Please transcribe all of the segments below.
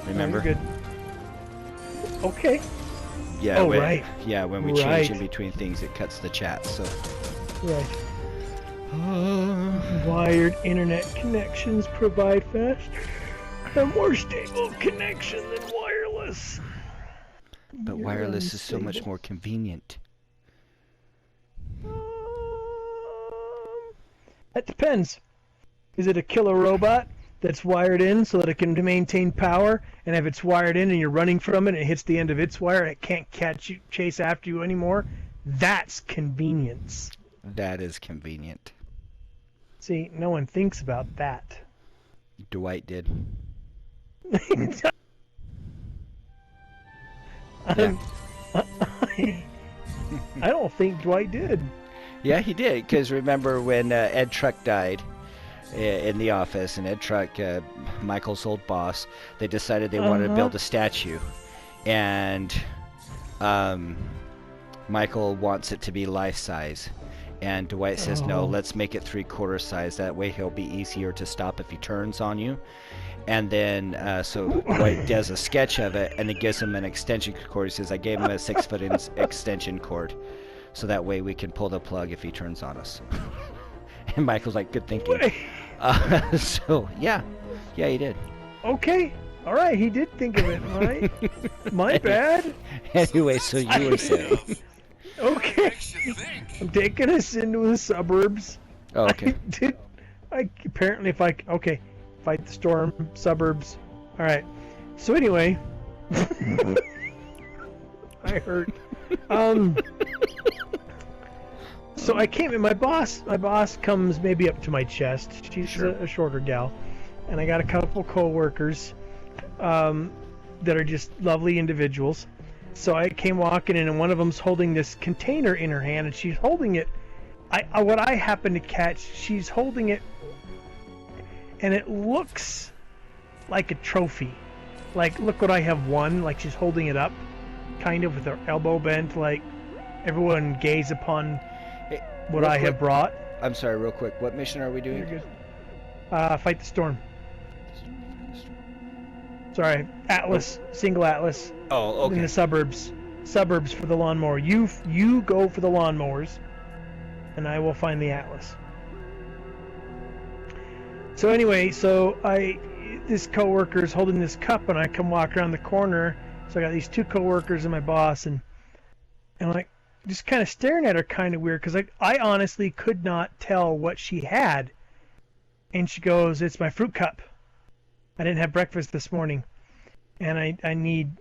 Remember? Very good. Okay. Yeah. Oh, when, right. Yeah, when we change in between things, it cuts the chat. So. Right. Wired internet connections provide fast and more stable connection than wireless. But wireless is so much more convenient. That depends. Is it a killer robot that's wired in so that it can maintain power? And if it's wired in and you're running from it and it hits the end of its wire and it can't chase after you anymore, that's convenience. That is convenient. See, no one thinks about that. Dwight did. I don't think Dwight did. Yeah, he did. Because remember when Ed Truck died in the office, and Ed Truck, Michael's old boss, they decided they wanted to build a statue, and Michael wants it to be life size. And Dwight says, no, let's make it 3/4 size. That way he'll be easier to stop if he turns on you. And then, so Dwight does a sketch of it, and it gives him an extension cord. He says, I gave him a 6-foot extension cord, so that way we can pull the plug if he turns on us. And Michael's like, good thinking. So, yeah, he did. Okay. All right, he did think of it, all right? My bad. Anyway, so you were saying... Okay. I'm taking us into the suburbs. Oh, okay. Apparently fight the storm, suburbs. All right. So anyway, I hurt. So I came in. My boss comes maybe up to my chest. She's a shorter gal, and I got a couple co-workers that are just lovely individuals. So I came walking in, and one of them's holding this container in her hand, and she's holding it. What I happen to catch, she's holding it, and it looks like a trophy. Like, look what I have won. Like, she's holding it up, kind of with her elbow bent, like everyone gaze upon what I have brought. I'm sorry, real quick. What mission are we doing? You're good. Fight the storm. Sorry, Atlas, single Atlas. Oh, okay. In the suburbs for the lawnmower. You go for the lawnmowers, and I will find the Atlas. So anyway, this coworker's holding this cup, and I come walk around the corner. So I got these two coworkers and my boss, and I'm like just kind of staring at her, kind of weird, because I honestly could not tell what she had. And she goes, "It's my fruit cup. I didn't have breakfast this morning, and I need,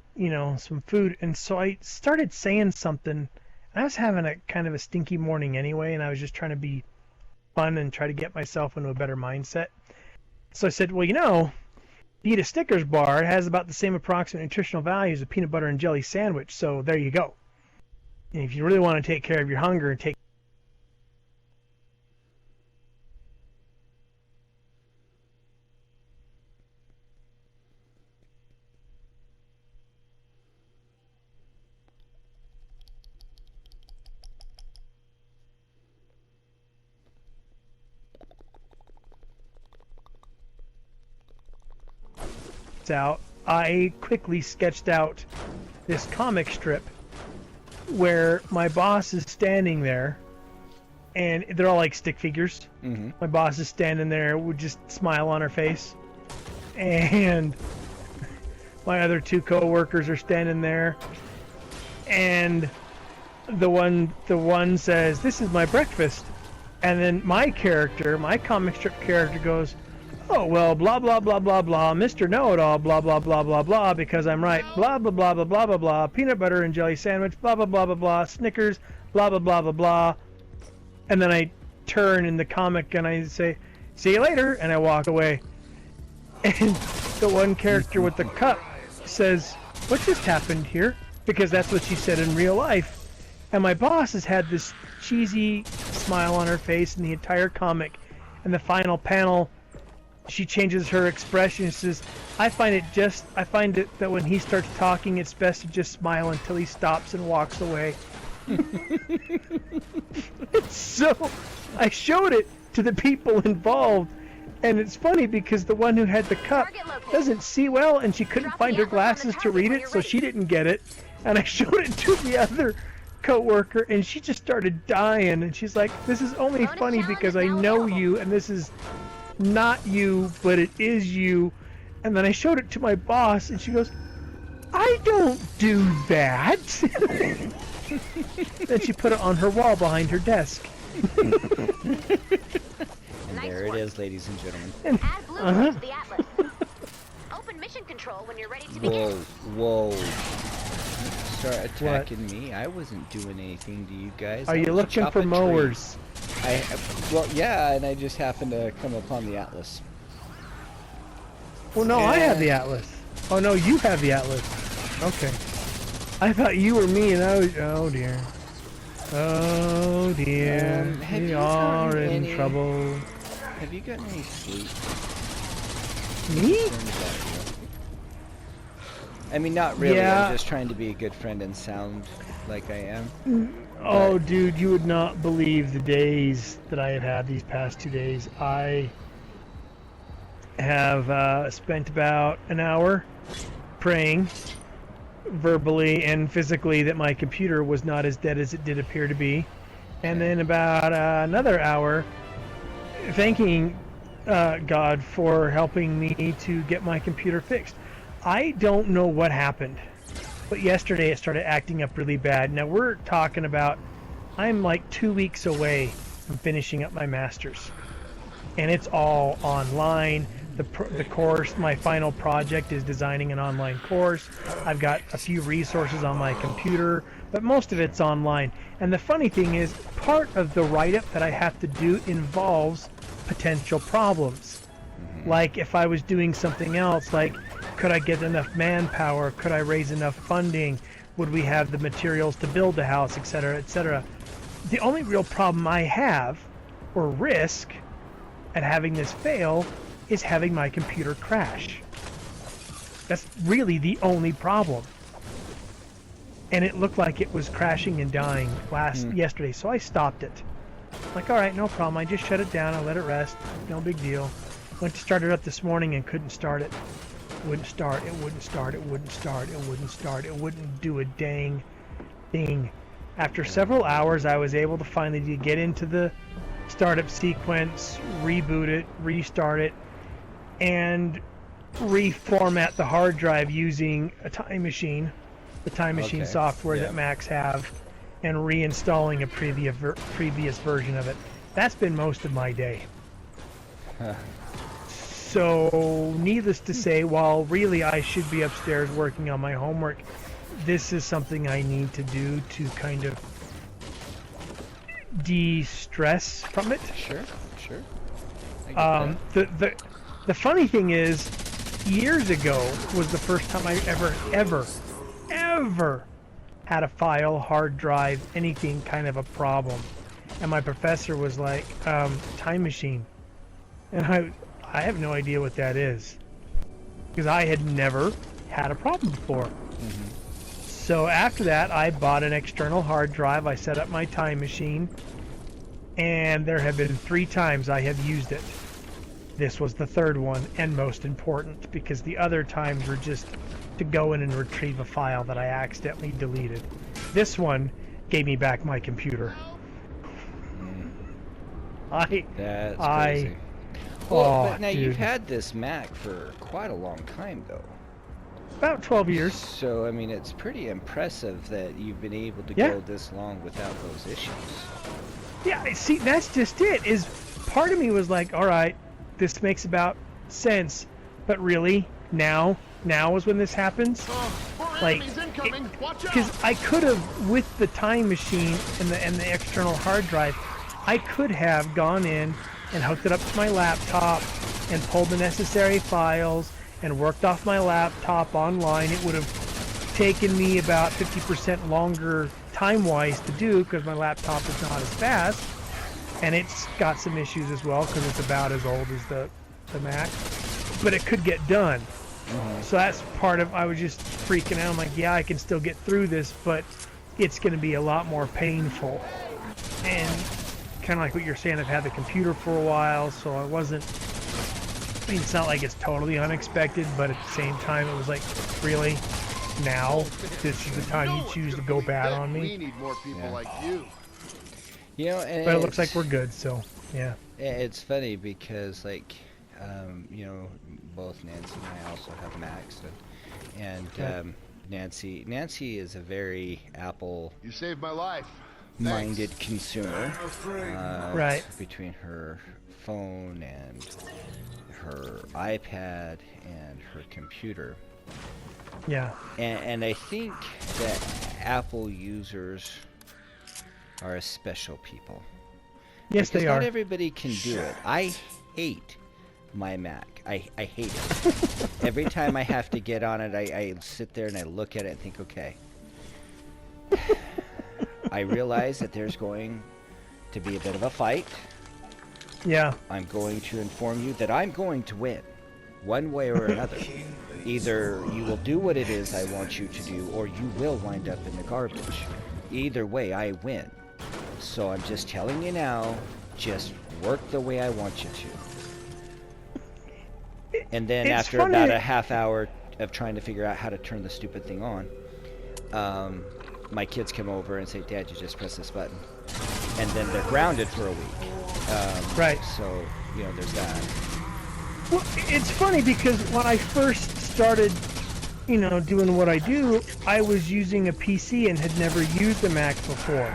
some food." And so I started saying something. I was having a kind of a stinky morning anyway, and I was just trying to be fun and try to get myself into a better mindset. So I said, well, you eat a Snickers bar, it has about the same approximate nutritional value as a peanut butter and jelly sandwich, so there you go. And if you really want to take care of your hunger and take out, I quickly sketched out this comic strip where my boss is standing there, and they're all like stick figures. Mm-hmm. My boss is standing there with just smile on her face, and my other two co-workers are standing there, and the one says, "This is my breakfast," and then my comic strip character goes, "Oh, well, blah, blah, blah, blah, blah, Mr. Know-It-All, blah, blah, blah, blah, blah, because I'm right, blah, blah, blah, blah, blah, blah, blah, peanut butter and jelly sandwich, blah, blah, blah, blah, blah, Snickers, blah, blah, blah, blah, blah." And then I turn in the comic and I say, "See you later," and I walk away. And the one character with the cup says, "What just happened here?" Because that's what she said in real life. And my boss has had this cheesy smile on her face in the entire comic. And the final panel, she changes her expression and says, I find it that when he starts talking, it's best to just smile until he stops and walks away." So I showed it to the people involved, And it's funny because the one who had the cup doesn't see well, and she couldn't find her glasses to read it, so she didn't get it. And I showed it to the other coworker, and she just started dying. And she's like, "This is only funny because I know you, and this is not you, but it is you." And then I showed it to my boss, and she goes, "I don't do that." Then she put it on her wall behind her desk. And there it is, ladies and gentlemen. Add blueprints to the atlas. Open mission control when you're ready to begin. Whoa. Start attacking me. I wasn't doing anything to you guys. Are you looking for mowers? Well, yeah, and I just happened to come upon the atlas. Well, no, I have the atlas. Oh, no, you have the atlas. Okay. I thought you were me, and I was... Oh, dear. Oh, dear. We are in trouble. Have you gotten any sleep? Me? I mean, not really. Yeah. I'm just trying to be a good friend and sound like I am. Oh, dude, you would not believe the days that I have had these past 2 days. I have spent about an hour praying verbally and physically that my computer was not as dead as it did appear to be, and then about another hour thanking God for helping me to get my computer fixed. I don't know what happened, but yesterday it started acting up really bad. Now we're talking about, I'm like 2 weeks away from finishing up my master's, and it's all online. The course, my final project is designing an online course. I've got a few resources on my computer, but most of it's online. And the funny thing is, part of the write-up that I have to do involves potential problems. Like if I was doing something else, like could I get enough manpower? Could I raise enough funding? Would we have the materials to build the house, etc., etc.? The only real problem I have, or risk, at having this fail is having my computer crash. That's really the only problem. And it looked like it was crashing and dying yesterday, so I stopped it. Like, all right, no problem. I just shut it down. I let it rest. No big deal. Went to start it up this morning and couldn't start it. Wouldn't start. It wouldn't start. It wouldn't start. It wouldn't start. It wouldn't do a dang thing. After several hours, I was able to finally get into the startup sequence, reboot it, restart it, and reformat the hard drive using a time machine, the time machine software that Macs have, and reinstalling a previous version of it. That's been most of my day. So, needless to say, while really I should be upstairs working on my homework, this is something I need to do to kind of de-stress from it. Sure. I get that. The funny thing is, years ago was the first time I ever had a file, hard drive, anything kind of a problem. And my professor was like, time machine. And I have no idea what that is, because I had never had a problem before. So after that, I bought an external hard drive. I set up my time machine, and there have been 3 times I have used it. This was the third one, and most important, because the other times were just to go in and retrieve a file that I accidentally deleted. This one gave me back my computer. That's crazy. But now you've had this Mac for quite a long time, though. About 12 years. So, I mean, it's pretty impressive that you've been able to go this long without those issues. Yeah, see, that's just it. Is part of me was like, all right, this makes about sense, but really, now is when this happens. Like, because I could have, with the time machine and the external hard drive, I could have gone in and hooked it up to my laptop and pulled the necessary files and worked off my laptop online. It would have taken me about 50% longer time-wise to do, because my laptop is not as fast, and it's got some issues as well because it's about as old as the Mac, but it could get done. So that's part of, I was just freaking out. I'm like, yeah, I can still get through this, but it's going to be a lot more painful. And kind of like what you're saying, I've had the computer for a while, so I wasn't mean, it's not like it's totally unexpected, but at the same time, it was like, really? Now? This is the time you choose to go bad on me? We need more people like you. You know, and But it looks like we're good, so, yeah. It's funny because, like, you know, both Nancy and I also have Macs, and Nancy is a very Apple You saved my life. minded consumer. Right. Between her phone and her iPad and her computer. Yeah. And I think that Apple users are a special people. Yes, Because they not are. everybody can do it. I hate my Mac. I hate it. Every time I have to get on it, I sit there and I look at it and think, okay. I realize that there's going to be a bit of a fight. Yeah. I'm going to inform you that I'm going to win, one way or another. Either you will do what it is I want you to do, or you will wind up in the garbage. Either way, I win. So I'm just telling you now, just work the way I want you to. And then It's after funny. about a half hour of trying to figure out how to turn the stupid thing on, my kids come over and say, Dad, you just press this button. And then they're grounded for a week. Right. So, you know, there's that. Well, it's funny because when I first started, you know, doing what I do, I was using a PC and had never used a Mac before.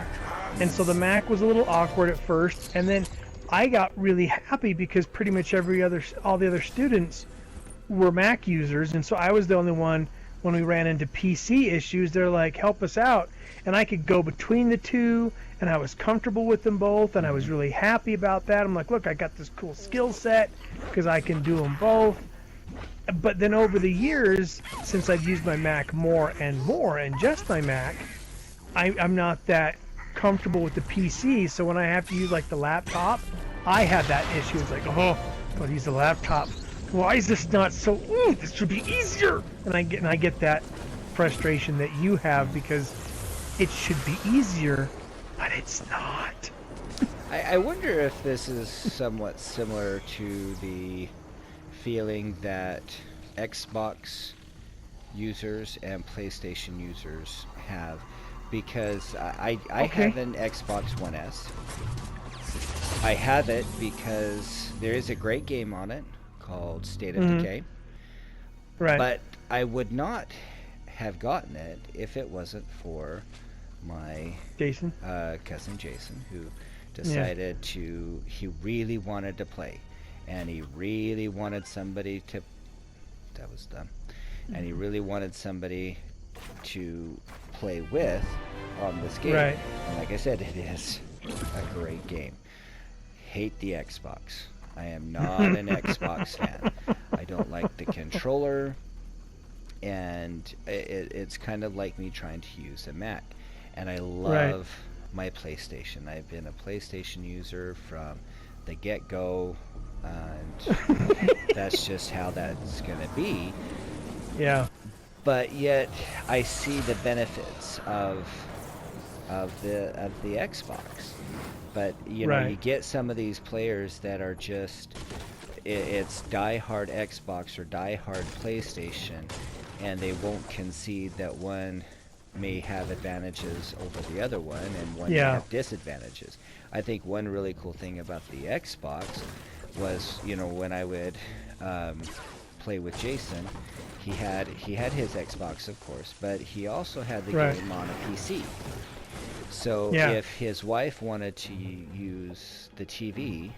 And so the Mac was a little awkward at first, and then I got really happy because pretty much all the other students were Mac users, and so I was the only one. When we ran into PC issues, they're like, help us out. And I could go between the two, and I was comfortable with them both, and I was really happy about that. I'm like, look, I got this cool skill set because I can do them both. But then over the years, since I've used my Mac more, and just my Mac, I'm not that comfortable with the PC. So when I have to use like the laptop, I have that issue. It's like, oh, I'll use the laptop. Why is this not so? This should be easier. And I get that frustration that you have because it should be easier, but it's not. I wonder if this is somewhat similar to the feeling that Xbox users and PlayStation users have, because I have an Xbox One S. I have it because there is a great game on it called State of Decay. Right. But I would not have gotten it if it wasn't for my Jason? cousin Jason, who decided he really wanted to play. And he really wanted somebody to... That was dumb. And he really wanted somebody to play with on this game. Right. And like I said, it is a great game. Hate the Xbox. I am not an Xbox fan. I don't like the controller, and it's kind of like me trying to use a Mac. And I love my PlayStation. I've been a PlayStation user from the get-go, and that's just how that's going to be. Yeah. But yet, I see the benefits of the Xbox. But you know, you get some of these players that are just it's die-hard Xbox or die-hard PlayStation, and they won't concede that one may have advantages over the other one, and one may have disadvantages. I think one really cool thing about the Xbox was, you know, when I would play with Jason, he had his Xbox, of course, but he also had the game on a PC. So if his wife wanted to use the TV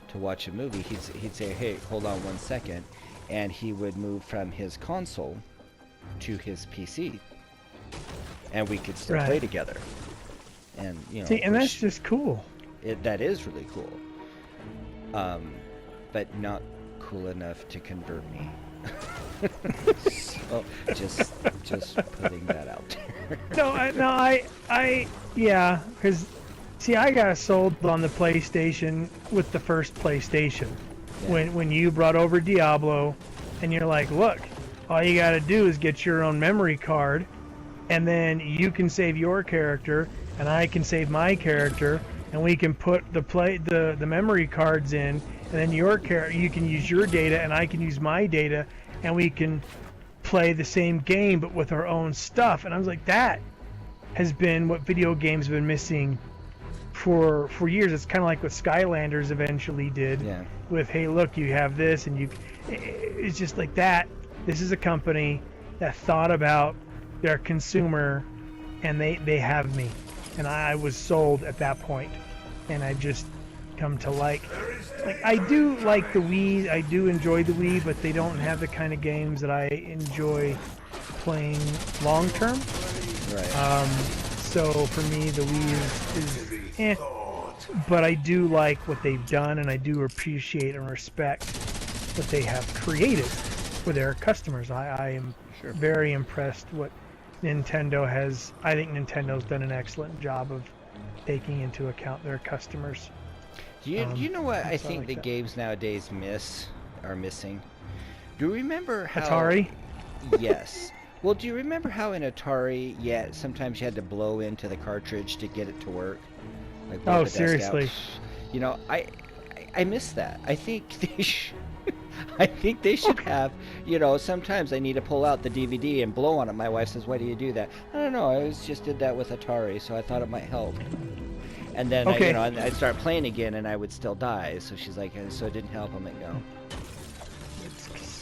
to watch a movie, he'd say, hey, hold on 1 second, and he would move from his console to his PC, and we could still play together. And you know, see, and that's just cool. That is really cool, but not cool enough to convert me. So just putting that out there. Yeah, because see, I got sold on the PlayStation with the first PlayStation when you brought over Diablo, and you're like, look, all you got to do is get your own memory card, and then you can save your character, and I can save my character, and we can put the memory cards in, and then your character, you can use your data, and I can use my data, and we can play the same game but with our own stuff. And I was like, that has been what video games have been missing for years. It's kind of like what Skylanders eventually did. Yeah. With, hey, look, you have this, and it's just like that. This is a company that thought about their consumer, and they have me, and I was sold at that point, and I just come to like I do like the Wii, I do enjoy the Wii, but they don't have the kind of games that I enjoy playing long term. Right. So for me, the Wii is eh. But I do like what they've done, and I do appreciate and respect what they have created for their customers. I am very impressed what Nintendo has. I think Nintendo's done an excellent job of taking into account their customers. Do you know what I think like the that. games nowadays are missing? Do you remember how... Atari? Yes. Well, do you remember how in Atari, sometimes you had to blow into the cartridge to get it to work? Like blow Oh, the desk seriously? out? You know, I miss that. I think they should have, you know, sometimes I need to pull out the DVD and blow on it. My wife says, why do you do that? I don't know, I always just did that with Atari, so I thought it might help. And then, Okay. I'd start playing again and I would still die, so she's like, so it didn't help. I'm like, no.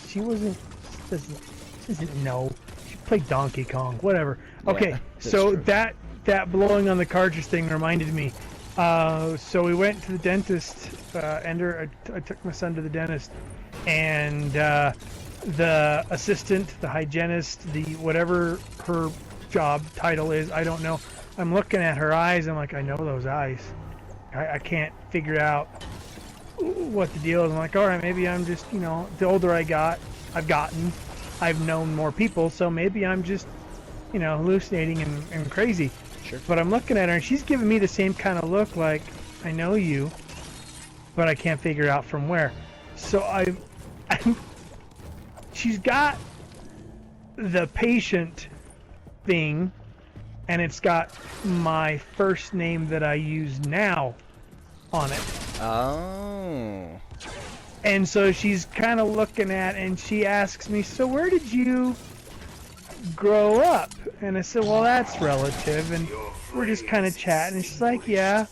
She doesn't know. She played Donkey Kong, whatever. Okay, Yeah, so true. that blowing on the cartridge thing reminded me. So we went to the dentist. I took my son to the dentist, and the assistant, the hygienist, the whatever her job title is, I don't know. I'm looking at her eyes. I'm like, I know those eyes. I can't figure out what the deal is. I'm like, all right, maybe I'm just, you know, the older I've gotten, I've known more people, so maybe I'm just, you know, hallucinating and crazy. Sure. But I'm looking at her, and she's giving me the same kind of look, like, I know you, but I can't figure out from where. So she's got the patient thing, and it's got my first name that I use now on it. Oh. And so she's kind of looking at, and she asks me, so where did you grow up? And I said, well, that's relative, and we're just kind of chatting. And she's like, yeah.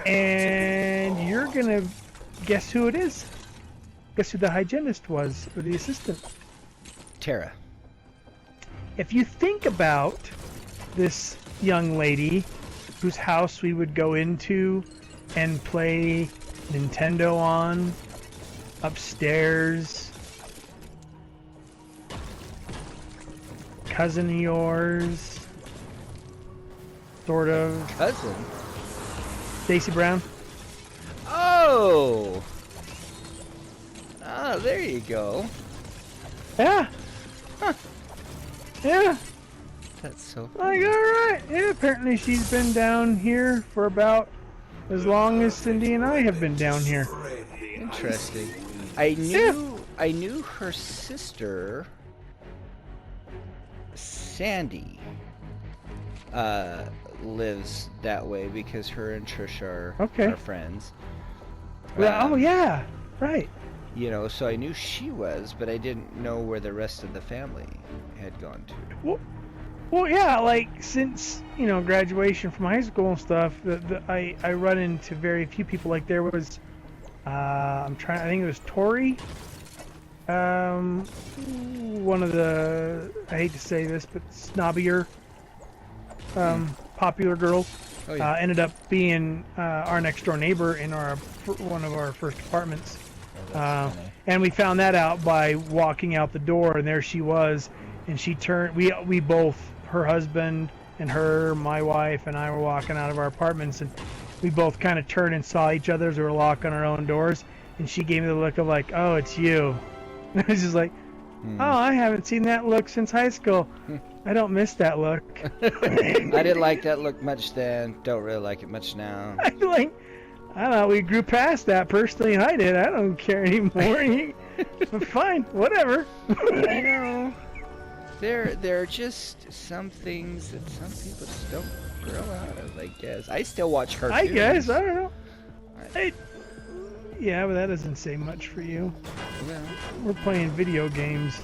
And you're gonna guess who it is? Guess who the hygienist was, or the assistant? Tara. If you think about this young lady whose house we would go into and play Nintendo on upstairs, cousin of yours, sort of. Cousin? Stacy Brown. Oh! Ah, there you go. Yeah. Huh. Yeah. That's so Like, funny. alright. Yeah, apparently she's been down here for about as long as Cindy and I have been down here. Interesting. I knew her sister, Sandy, lives that way because her and Trish are friends. Oh, yeah. Right. You know, so I knew she was, but I didn't know where the rest of the family had gone to. Well, yeah, like, since, you know, graduation from high school and stuff, I run into very few people. Like, there was, I think it was Tori, one of the, I hate to say this, but snobbier, popular girls. Oh, yeah. Ended up being our next door neighbor in one of our first apartments. That's funny. And we found that out by walking out the door, and there she was. And she turned, we both, her husband and her, my wife, and I were walking out of our apartments, and we both kind of turned and saw each other as we were locking our own doors. And she gave me the look of like, oh, it's you. And I was just like, oh, I haven't seen that look since high school. I don't miss that look. I didn't like that look much then. Don't really like it much now. I thought we grew past that personally. I did. I don't care anymore. But fine, whatever. You know, there are just some things that some people just don't grow out of, I guess. I still watch cartoons. I guess. I don't know. Yeah, but that doesn't say much for you. Well, We're playing video games.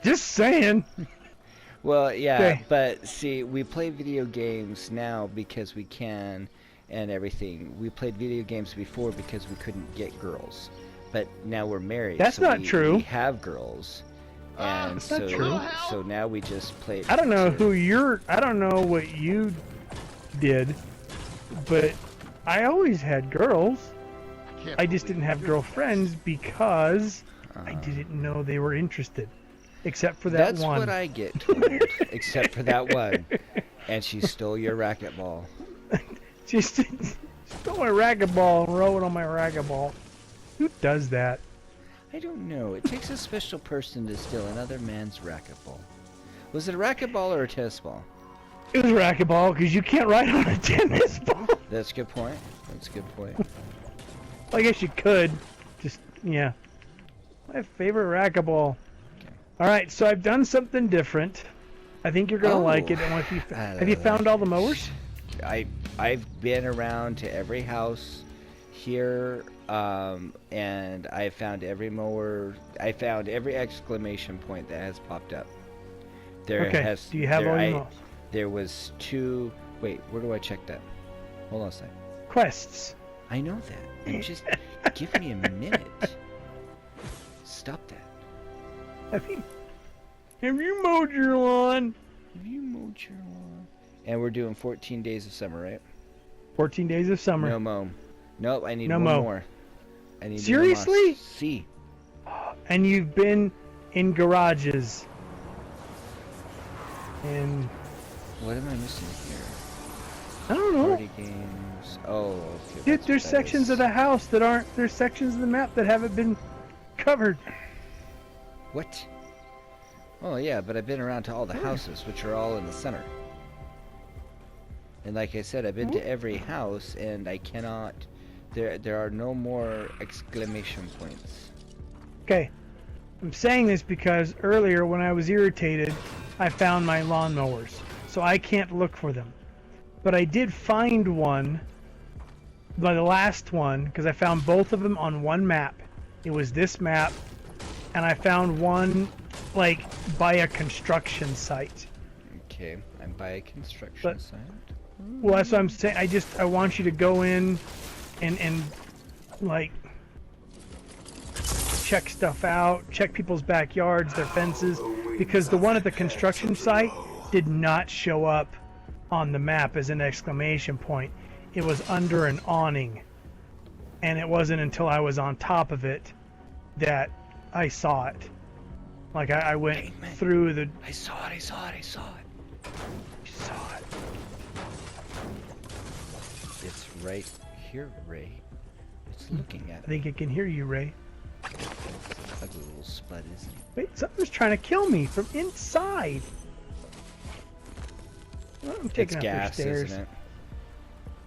Just saying. well, yeah, Okay. but see, we play video games now because we can and everything. We played video games before because we couldn't get girls. But now we're married. That's so not true. We have girls. And That's not true. So now we just play. I don't know I don't know what you did, but I always had girls. I just didn't have girlfriends because I didn't know they were interested. Except for that That's one. what I get told. Except for that one. And she stole your racquetball. She stole my racquetball and wrote it on my racquetball. Who does that? I don't know. It takes a special person to steal another man's racquetball. Was it a racquetball or a tennis ball? It was racquetball because you can't write on a tennis ball. That's a good point. That's a good point. Well, I guess you could. Just, yeah. My favorite racquetball. All right, so I've done something different. I think you're gonna like it. Have you found all the mowers? I've been around to every house here, and I found every mower. I found every exclamation point that has popped up. There Okay. has. Do you have all your mowers? There was 2. Wait, where do I check that? Hold on a second. Quests. I know that. And just give me a minute. Stop that. Have you mowed your lawn? Have you mowed your lawn? And we're doing 14 days of summer, right? 14 days of summer. No mow. Nope, I need No one mow. more. I need Seriously? See. And you've been in garages. And What am I missing here? I don't know. Party games. Oh, okay. Dude, that's there's what that sections is. of the house that aren't. There's sections of the map that haven't been covered. What? Oh yeah, but I've been around to all the houses, which are all in the center. And like I said, I've been to every house, and I cannot. There are no more exclamation points. Okay. I'm saying this because earlier when I was irritated, I found my lawnmowers. So I can't look for them. But I did find one, by the last one, because I found both of them on one map. It was this map, and I found one, like, by a construction site. Okay, I'm by a construction site. Well, that's what I'm saying. I want you to go in and like, check stuff out, check people's backyards, their fences, because the one at the construction site did not show up on the map as an exclamation point. It was under an awning, and it wasn't until I was on top of it that I saw it. Like I went through the. I saw it. I saw it. I saw it. You saw it. It's right here, Ray. It's looking at I think it can hear you, Ray. ugly little spud, isn't it? Wait, something's trying to kill me from inside. Well, I'm taking It's up gas, their stairs. isn't it?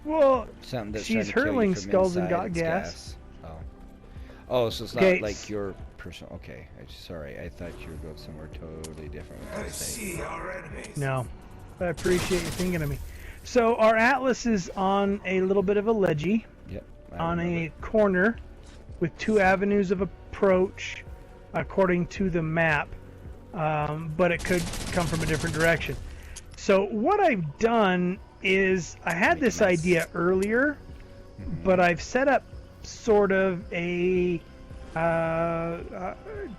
Well, Something that's she's trying to kill you hurling from skulls and inside, got it's gas. Oh. Oh, so it's not Okay, like your personal. Okay, sorry. I thought you were going somewhere totally different. With I see our enemies. No, I appreciate you thinking of me. So our Atlas is on a little bit of a ledgy, Yep. I on remember. a corner, with 2 avenues of approach, according to the map. But it could come from a different direction. So what I've done is I had this idea earlier, but I've set up sort of a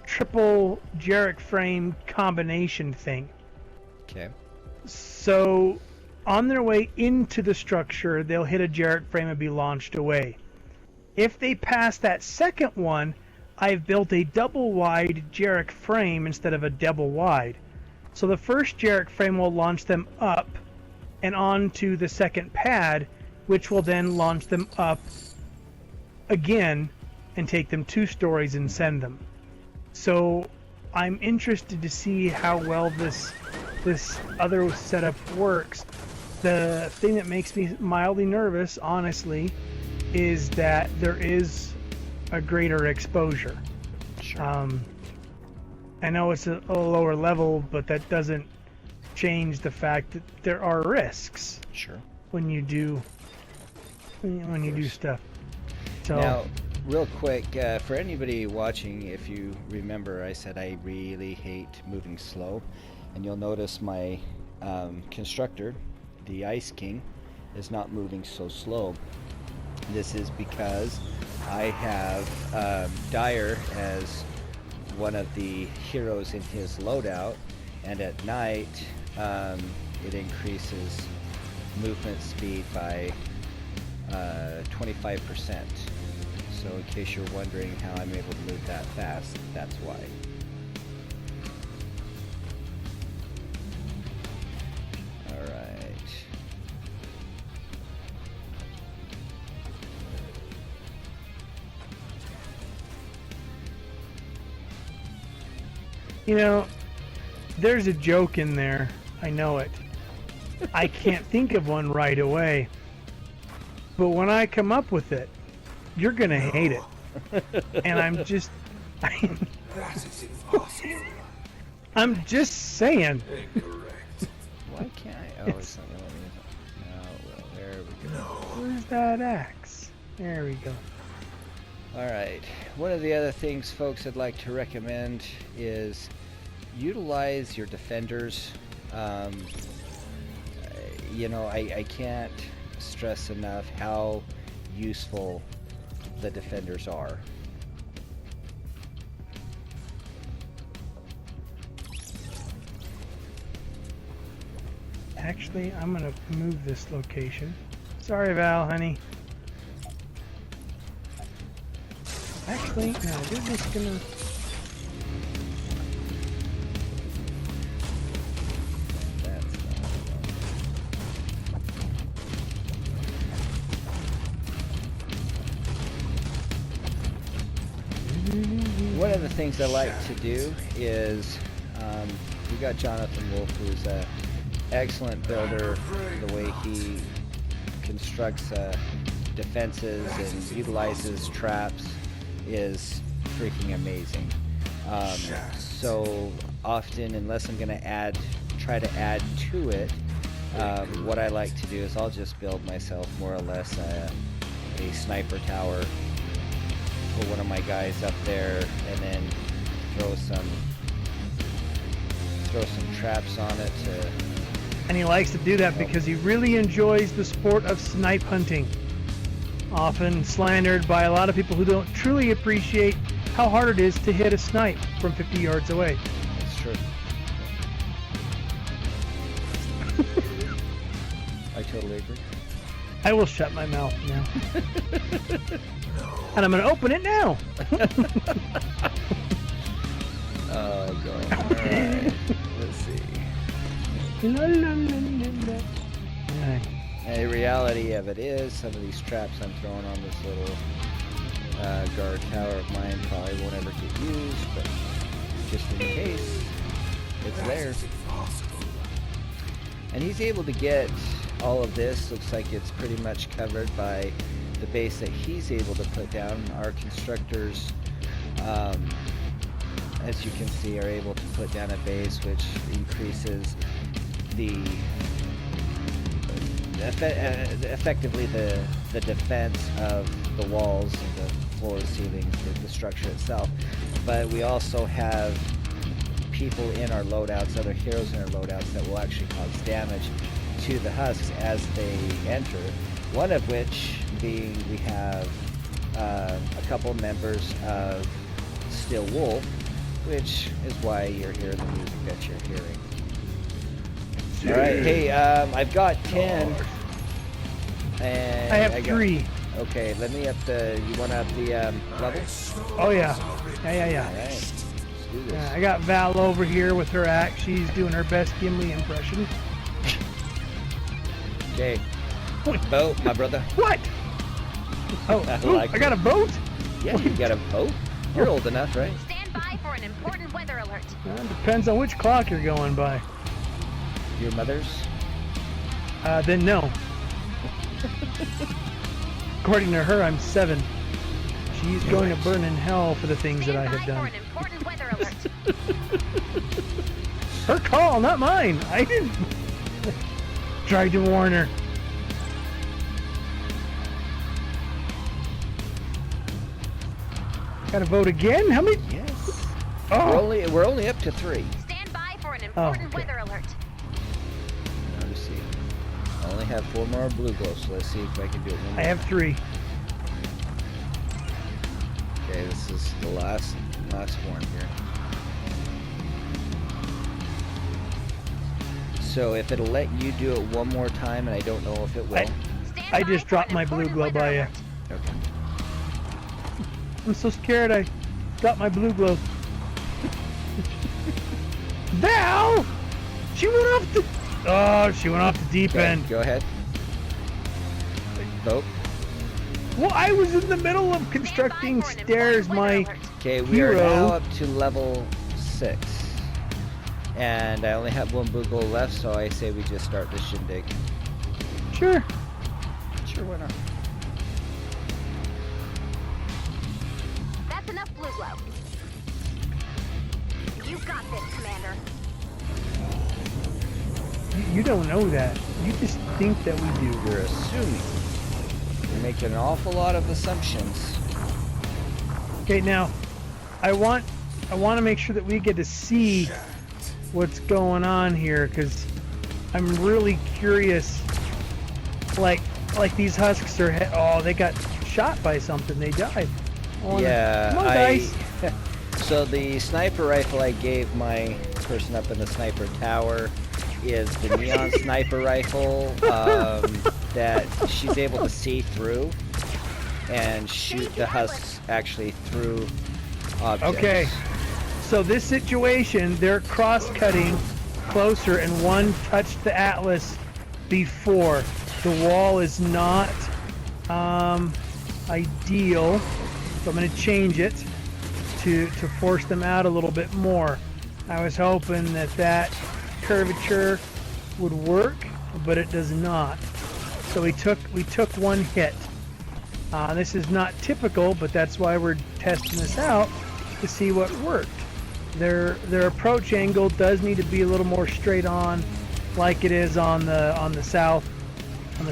triple Jarek frame combination thing. Okay. So on their way into the structure, they'll hit a Jarek frame and be launched away. If they pass that second one, I've built a double wide Jarek frame instead of a double wide. So the first Jarek frame will launch them up and onto the second pad, which will then launch them up again and take them 2 stories and send them. So I'm interested to see how well this other setup works. The thing that makes me mildly nervous, honestly, is that there is a greater exposure. Sure. I know it's a lower level, but that doesn't change the fact that there are risks Sure. when you do when you do stuff. So Now, real quick, for anybody watching, if you remember, I said I really hate moving slow. And you'll notice my constructor, the Ice King, is not moving so slow. This is because I have Dire as one of the heroes in his loadout, and at night it increases movement speed by 25%. So in case you're wondering how I'm able to move that fast, that's why. Alright. you know, there's a joke in there. I know it. I can't think of one right away. But when I come up with it, you're gonna hate it. And I'm just That is impossible. I'm just saying. Incorrect. Why can't I? Oh, it's not gonna let me. No, well, there we go. Where's that axe? There we go. Alright, one of the other things, folks, I'd like to recommend is utilize your defenders. You know, I can't stress enough how useful the defenders are. Actually, I'm gonna move this location. Sorry, Val, honey. Actually, no, we're just gonna. That's one of the things I like to do is we got Jonathan Wolf, who's a excellent builder. The way he constructs defenses and utilizes traps is freaking amazing. So often, unless I'm going to try to add to it, what I like to do is I'll just build myself more or less a sniper tower, put one of my guys up there, and then throw some traps on it to. And he likes to do that because he really enjoys the sport of snipe hunting. Often slandered by a lot of people who don't truly appreciate how hard it is to hit a snipe from 50 yards away. That's true. I totally agree. I will shut my mouth now. And I'm going to open it now. Oh, God. Alright. Let's see. La, la, la, la, la. Alright. And the reality of it is, some of these traps I'm throwing on this little guard tower of mine probably won't ever get used, but just in case, it's there. And he's able to get all of this. Looks like it's pretty much covered by the base that he's able to put down. Our constructors, as you can see, are able to put down a base which increases the effectively the defense of the walls, the floor, ceilings, the structure itself. But we also have people in our loadouts, other heroes in our loadouts, that will actually cause damage to the husks as they enter. One of which being we have a couple members of Steel Wolf, which is why you're hearing the music that you're hearing. Alright, hey, I've got 10. And I have 3. Okay, let me up the. You want to up the level? Oh, yeah. Yeah. Alright, let's do this. I got Val over here with her axe. She's doing her best Gimli impression. Okay. Boat, my brother. What? Oh, like I got a boat? Yeah, you got a boat? You're old enough, right? Stand by for an important weather alert. Depends on which clock you're going by. Your mother's? Then no. According to her, I'm 7. She's going to burn in hell for the things that I have For done. an important weather alert. Her call, not mine. I didn't. Tried to warn her. Gotta vote again? How many? Yes. Oh, We're only up to 3. Stand by for an important okay. weather alert. Let me see. I only have 4 more blue glows, so let's see if I can do it one more. I have 3. Okay, this is the last one here. So if it'll let you do it one more time, and I don't know if it will. Stand I by just for dropped an my blue important glow weather by you. alert. Okay. I'm so scared I got my blue glow. Val! She went off the... Oh, she went off the deep Okay, end. go ahead. Vote. Well, I was in the middle of constructing Stand by for an stairs. important My... weather alert. Okay, we are Hero. now up to level 6. And I only have 1 blue gold left, so I say we just start the shindig. Sure. Sure, why not? That's enough blue glow. You got this, Commander. You don't know that. You just think that we do. You're assuming. You're making an awful lot of assumptions. Okay, now, I want to make sure that we get to see what's going on here, because I'm really curious. Like these husks are... Oh, they got shot by something. They died. Yeah, Come on, guys. So the sniper rifle I gave my person up in the sniper tower is the neon sniper rifle that she's able to see through and shoot the husks actually through objects. Okay. So this situation, they're cross-cutting closer, and one touched the Atlas before. The wall is not ideal, so I'm going to change it to force them out a little bit more. I was hoping that curvature would work, but it does not. So we took one hit. This is not typical, but that's why we're testing this out to see what worked. Their approach angle does need to be a little more straight on, like it is on the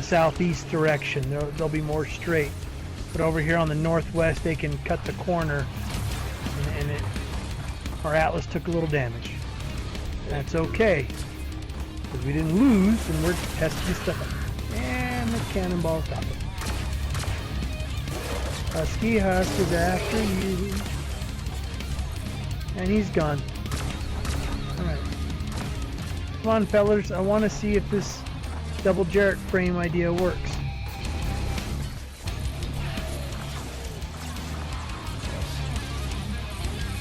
southeast direction. They'll be more straight. But over here on the northwest, they can cut the corner, and our Atlas took a little damage. That's okay, because we didn't lose, and we're testing this stuff out. And the cannonball stopped it. Husky Husk is after you. And he's gone. Alright. Come on, fellers. I want to see if this double Jarrett frame idea works.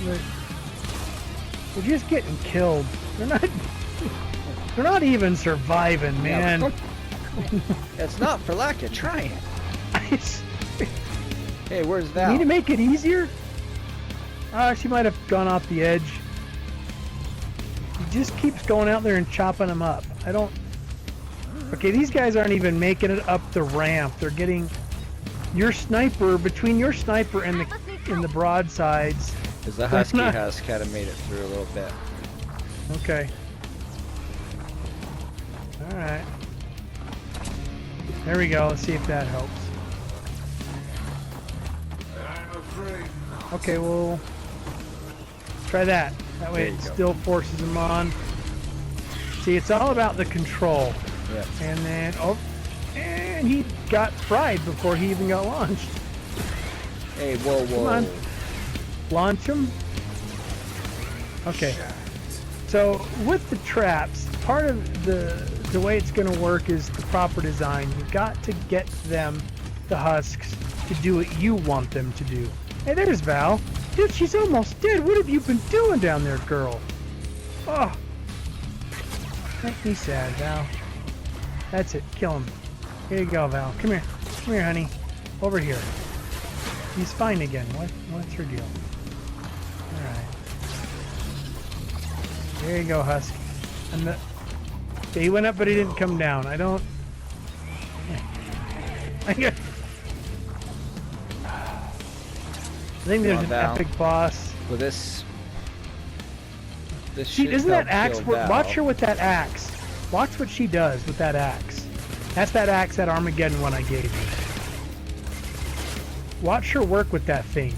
They're just getting killed. They're not even surviving, man. It's not for lack of trying. Hey, where's Val? Need to make it easier? She might have gone off the edge. He just keeps going out there and chopping them up. I don't... Okay, these guys aren't even making it up the ramp. They're getting... Your sniper, between your sniper and the broadsides... Because the Husky Husk kind of made it through a little bit. Okay. Alright. There we go. Let's see if that helps. I'm afraid not. Okay, well... Try that. That way it still forces them on. See, it's all about the control. Yeah. And then... Oh, and he got fried before he even got launched. Hey, whoa, whoa. Come on. Launch him. Okay. So with the traps, part of the way it's going to work is the proper design. You've got to get them, the husks, to do what you want them to do. Hey, there's Val. Dude, she's almost dead. What have you been doing down there, girl? Oh. Make me sad, Val. That's it. Kill him. Here you go, Val. Come here. Come here, honey. Over here. He's fine again. What's her deal? Alright. There you go, Husk. Okay, he went up, but he didn't come down. I don't... I think there's an epic boss. Well, this See, isn't that axe? Watch her with that axe. Watch what she does with that axe. That's that axe, that Armageddon one I gave you. Watch her work with that thing.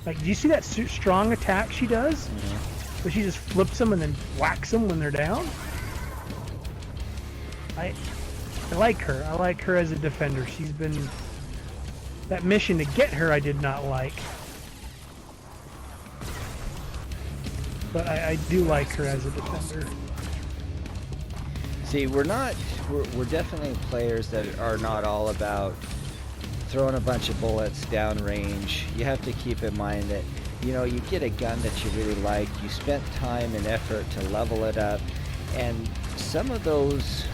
Like, do you see that strong attack she does? Where she just flips them and then whacks them when they're down? I like her. I like her as a defender. She's been... That mission to get her I did not like. But I do like her as a defender. See, we're definitely players that are not all about throwing a bunch of bullets downrange. You have to keep in mind that, you know, you get a gun that you really like, you spent time and effort to level it up, and some of those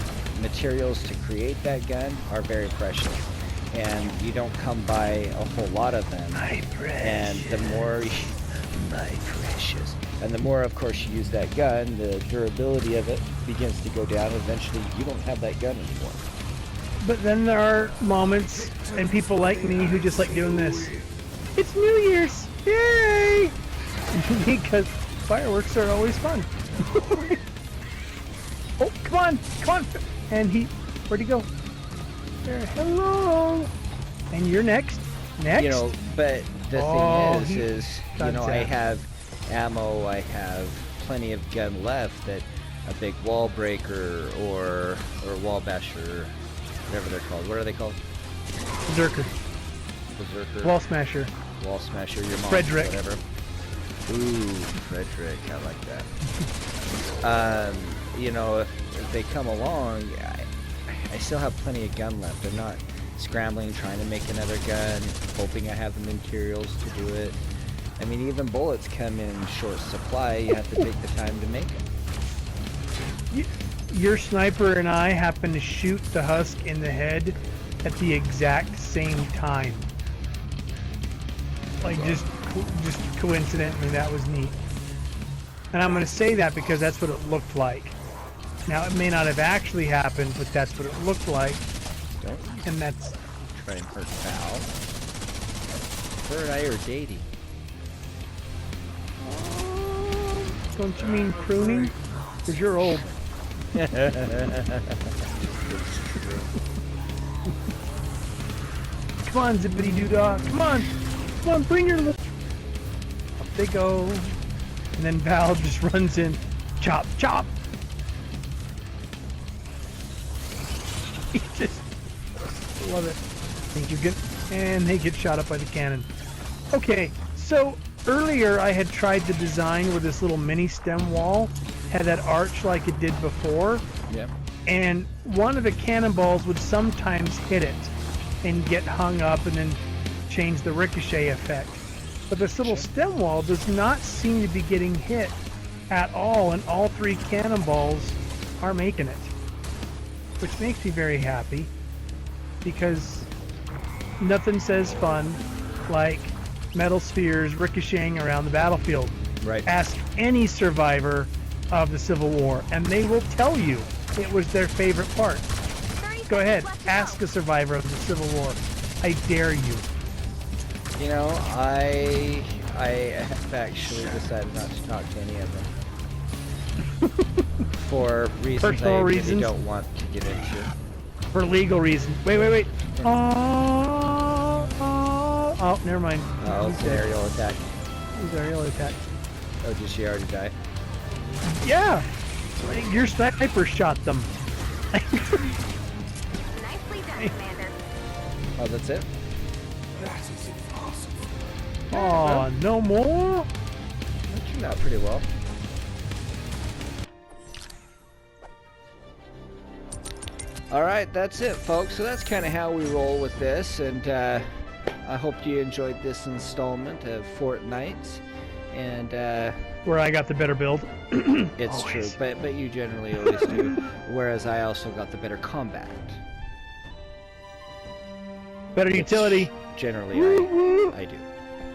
materials to create that gun are very precious. And you don't come by a whole lot of them. My precious. And the more... My precious. And the more, of course, you use that gun, the durability of it begins to go down. Eventually, you don't have that gun anymore. But then there are moments, and people like me who just like doing this. It's New Year's! Yay! Because fireworks are always fun. Oh, come on! Come on! And where'd he go? There, hello! And you're next. Next? You know, but the thing is, you know, I tapped. have ammo, I have plenty of gun left that a big wall breaker or wall basher, whatever they're called. What are they called? Berserker. Berserker. Wall smasher. Wall smasher, your mom, Frederick. whatever. Ooh, Frederick, I like that. You know, if they come along, I still have plenty of gun left. I'm not scrambling, trying to make another gun, hoping I have the materials to do it. I mean, even bullets come in short supply. You have to take the time to make them. Your sniper and I happened to shoot the husk in the head at the exact same time. Like, just coincidentally, that was neat. And I'm going to say that because that's what it looked like. Now, it may not have actually happened, but that's what it looked like. Don't And that's... try and hurt Val. Her and I are dating. Don't you mean pruning? Because you're old. Come on, zippity-doo-dah. Come on. Come on, bring your little... Up they go. And then Val just runs in. Chop, chop. He just... Love it. Think you're good. And they get shot up by the cannon. Okay, so earlier I had tried the design where this little mini stem wall had that arch like it did before. Yep. And one of the cannonballs would sometimes hit it and get hung up and then change the ricochet effect. But this little stem wall does not seem to be getting hit at all, and all three cannonballs are making it. Which makes me very happy, because nothing says fun like metal spheres ricocheting around the battlefield. Right. Ask any survivor of the Civil War, and they will tell you it was their favorite part. Go ahead, ask a survivor of the Civil War. I dare you. You know, I have actually decided not to talk to any of them. For reasons Personal I really reasons? don't want to get into. For legal reasons. Wait. Oh, never mind. Oh, it's an aerial attack. He's aerial attack. Oh, did she already die? Yeah! Your sniper shot them. Nicely done, Commander. Oh, that's it? That is impossible. Aw, no more? That turned out pretty well. Alright, that's it, folks. So that's kind of how we roll with this, and I hope you enjoyed this installment of Fortnite. And Where I got the better build. it's Always. true, but you generally always do. Whereas I also got the better combat. Better utility. Generally, I do.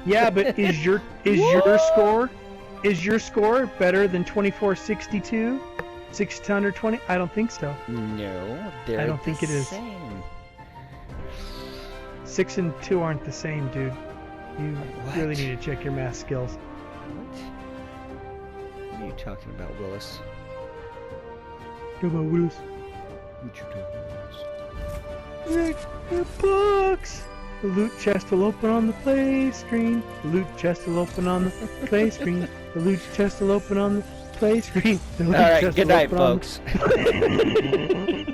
Yeah, but is your score better than 2462? 620? I don't think so. No, they're I don't think the it is. same. 6 and 2 aren't the same, dude. You What? really need to check your math skills. What? What are you talking about, Willis? Come on, Willis. What you talking about, Willis? Your books. The loot chest will open on the play screen. The loot chest will open on the play screen. The loot chest will open on the play screen. The loot All right, chest good will night, open on folks. the-